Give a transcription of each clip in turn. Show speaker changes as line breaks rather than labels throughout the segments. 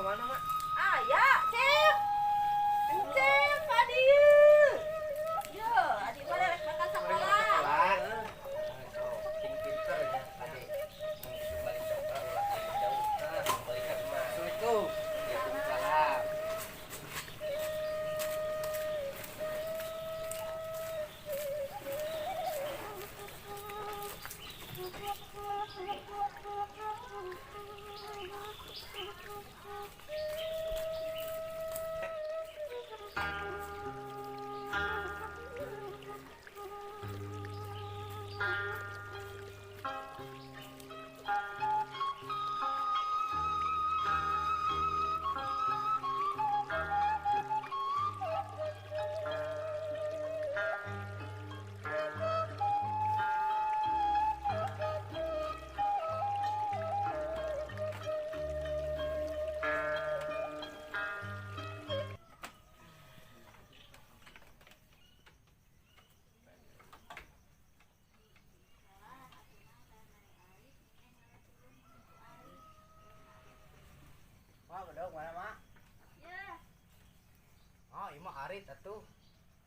kemana mak?
Ah ya, Cep. Cep, Adi. Yo, Adi pada rek makan sekolah.
Sekolah. Pinter ya adik. Balik sekolah ulah jauh balik ke rumah. Assalamualaikum. Waalaikumsalam. Mak, bedog mana mak?
Ya,
Oh, ieu mah arit atuh.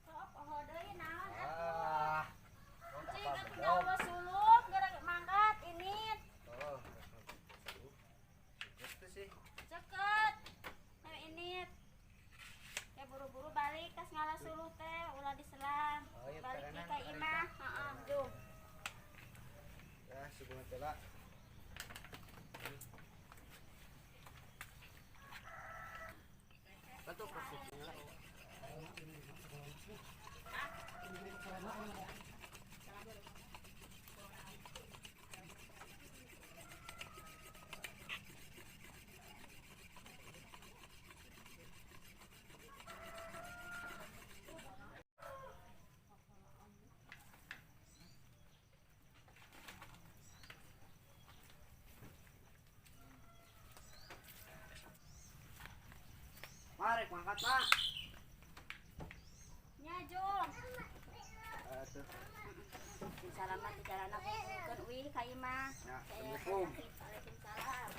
sok poho deui naon
Ah.
Cing aku nyawa suluk gara mangkat ini
Oh. Gitu sih.
ceket. Nah ini. Ya buru-buru balik tas ngalah suluh teh ulah diselang.
Oh, iya,
Balik
perenan,
di ka imah.
arita.
Heeh, duh.
Ya, subuh teh lah. Betul posisinya lah. Mari mangkat mak.
Nya Jung.
Tuh.
Salaman di jalan aku keun wih ka imah.
Ya, assalamualaikum.
Waalaikumsalam.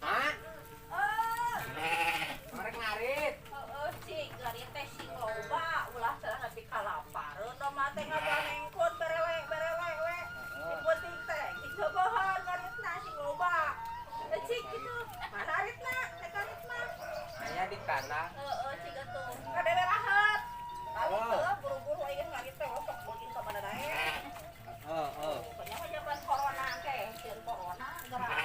Mak,
Oh,
marek ngarit.
cing gari teh sing loba ulah teh nepi ka lapareun da mah teh ngabanengkon berelek we. Sing penting teh dicobahan garitna sing loba. Cing kitu. Mana aritna? Teh garit mah.
Aya di kana.
Cing atuh. Kadere rahat. Kali
Oh.
teh buru-buru aya garit teh sok beukin ka mana dae.
Heeh.
Pokoknya zaman corona teh, sieun corona gerak.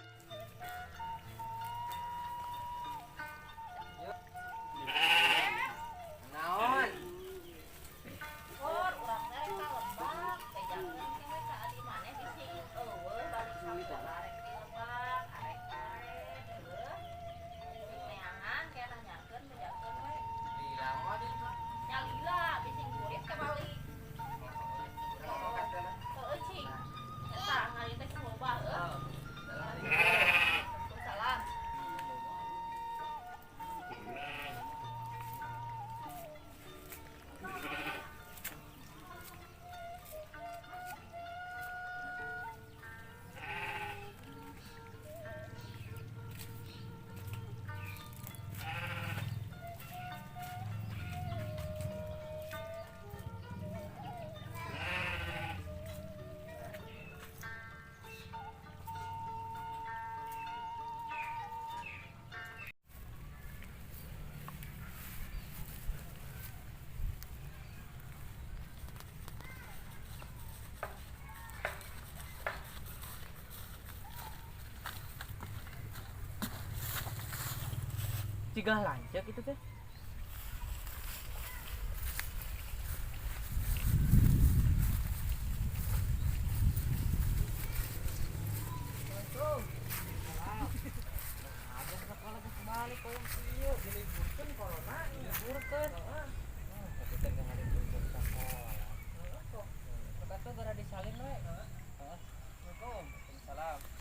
Naon?
Kur urang teh ka Lebak, teh jangan we ka adi maneh bisi eueuh balik ka sekolah rek di Lebak, arek-arek heuh. Neangan kaya nanyakeun bejakeun we.
Bilang mah di
Nya lila bisi murid teh balik.
urang mangkat teh lah.
Heueuh cing. Eta ngari teh loba heuh.
Cigah lanjak itu teh.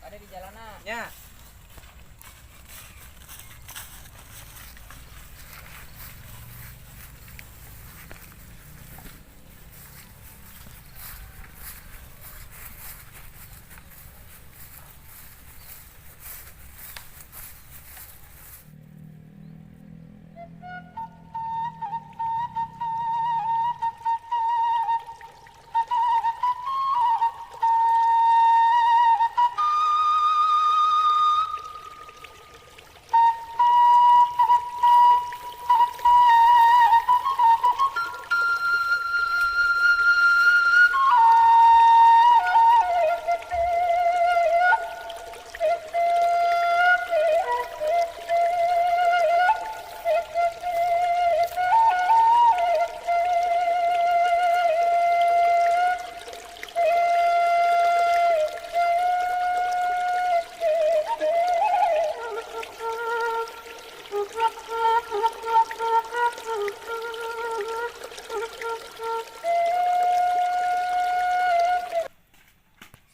Ada di jalanan.
Ya.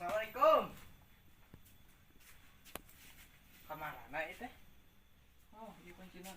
Assalamualaikum. Kamarana ieu teh? Oh, ieu kuncina.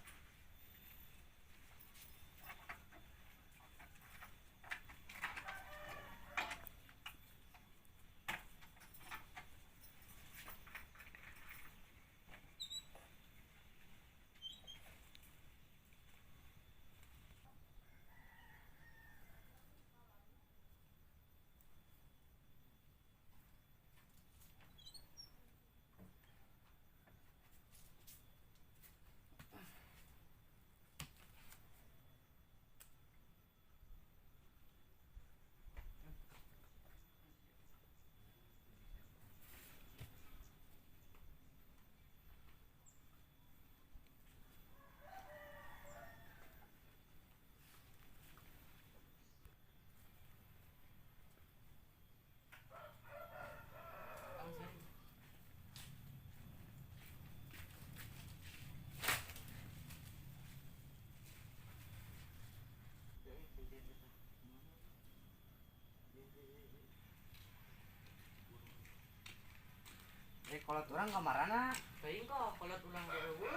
Kolot orang kamarana.
Teuing kok kolot ulang dulu.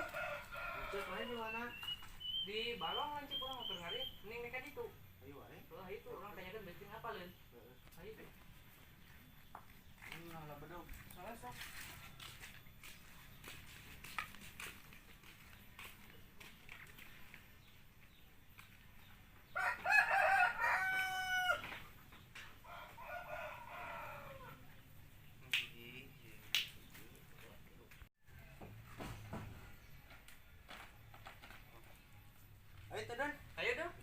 Cek mana di mana?
Di balong lancip urang keur ngari, ning nekat itu.
Ayo wae.
Wah, itu orang tanyakan besting apa leun? Ayo itu.
Lah bedog. Salah sok. Ayo Tedon.
Ayo dong.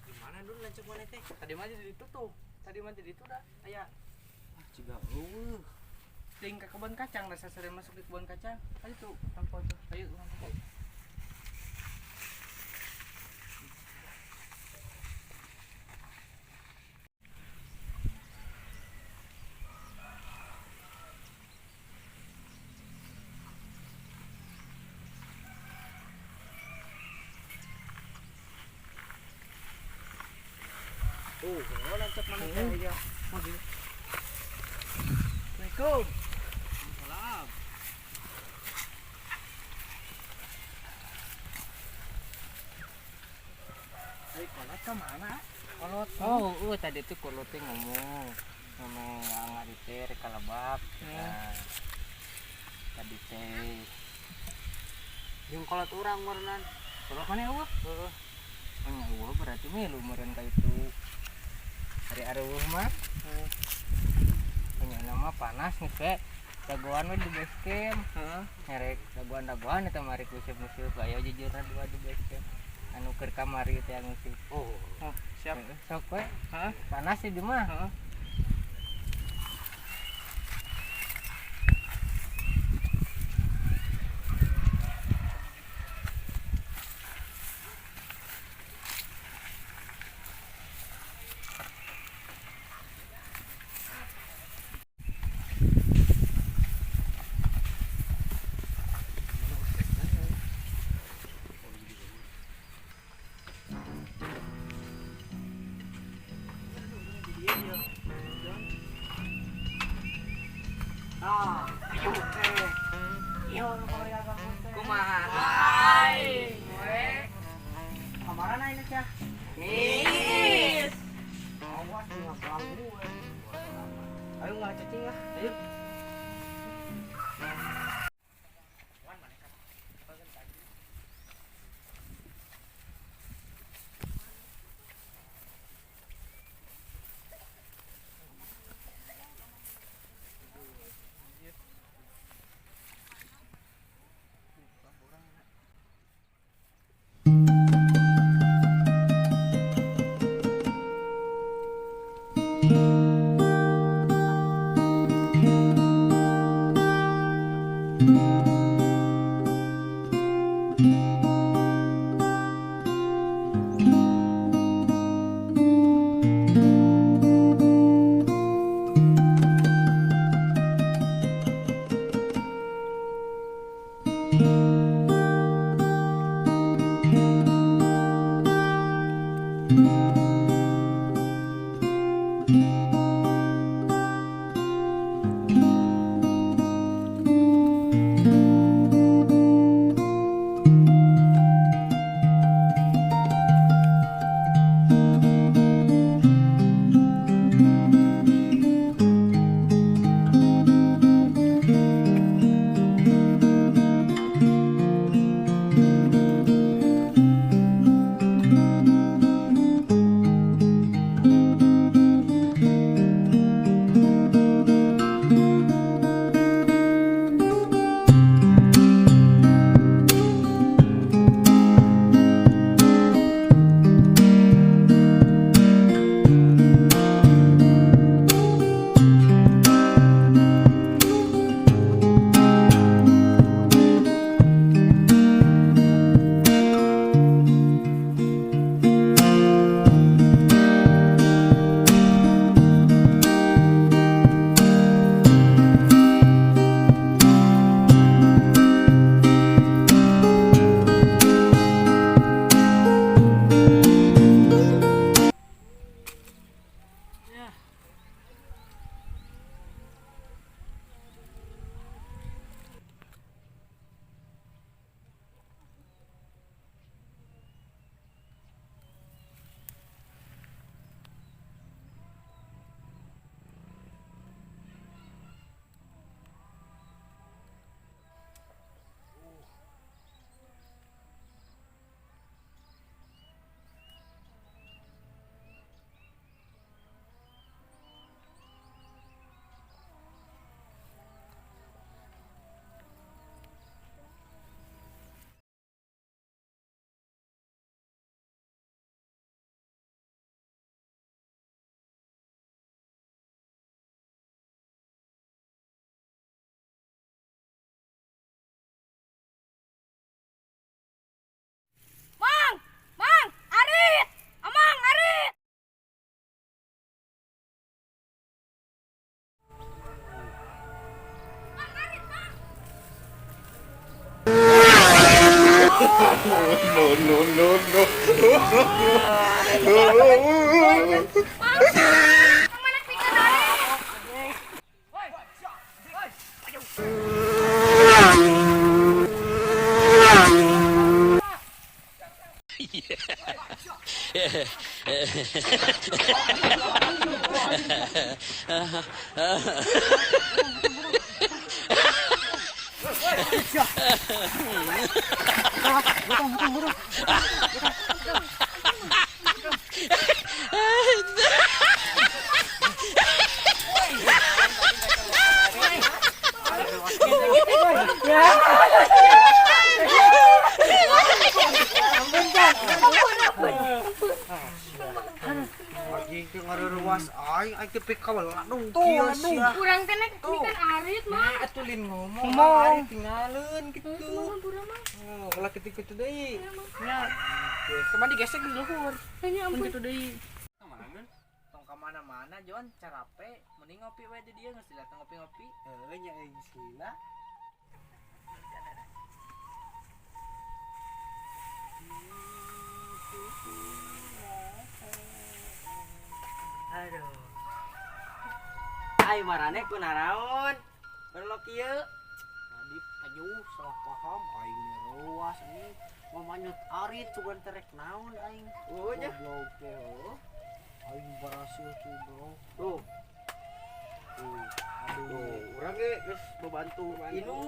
Gimana dulu lancip mana teh? Tadi mah jadi itu tuh. Tadi mah jadi itu dah. Aya
Ciga eueuh.
ting ke kebun kacang, dah sasering masuk di kebun kacang. Ayo tuh, tampol tuh. Ayo tampol.
Oh, lancap mana teh aya.
Assalamualaikum.
Salam.
Kolot kemana? Kolot.
Tadi tuh kolot teh ngomong nggak diter kalabak. Nah, tadi teh
Yung kolot urang meureunnan.
kolot mana ya eueuh? Eueuh berarti mah lumeureun ka itu. Hari areueuh mah. Nya nama panas nih we. Dagoan we di base camp. Ngerek dagoan eta mari museup-museup aya jujurna dua di base camp. Anu keur kamari teh anu sih.
Siap.
Sok we. Panas sih di mah.
Kumaha? Kamaran ini teh.
Nis.
Awas nggak ganggu. Ayo nggak cacing ya. Ayo.
Lagi ke ngareruas aing teh pikawal aduh
Tuh,
kieu
aduh.
sia.
Kurang teh nek ini kan arit mah.
Nah, atulin ngomong.
Ngomong.
Ari tinggalin gitu.
Pura mah.
Oh, kalau kitu-kitu deui.
Ya. Coba digesek di luhur.
Hanya
Pun
ampun.
gitu deui.
Tong ka mana-mana Jon carape mending ngopi wae di dieu geus dilatih ngopi-ngopi.
Nya aing sila.
Aduh. Ai marane kunaraon? Berlo kieu.
Tadi aduh salah paham aing ngareruas anjing. Mamanyut arit cuman terek naon aing.
Oh nya.
Goblok teh oh. Aing berhasil tuh bro.
Tuh,
Aduh, urang ge geus bebantu
Inu.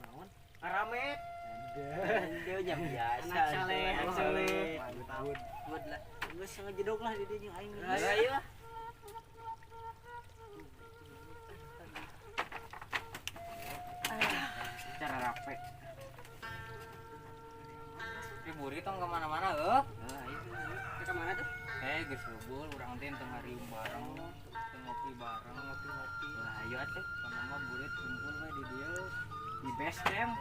Naon?
Aramet. Dia nya biasa.
Anak saleh, anak saleh.
Mantap.
Good.
Good lah.
Geus ngajedog lah di dieu jeung aing.
Ayo lah. Cara rape. Buri tong kemana-mana
Nah, itu.
ke mana tuh? Geus leubeul urang teh teu ngariung bareng, teu ngopi bareng, ngopi-ngopi. Lah ayo atuh, sama mah burit kumpul we di dieu di base camp.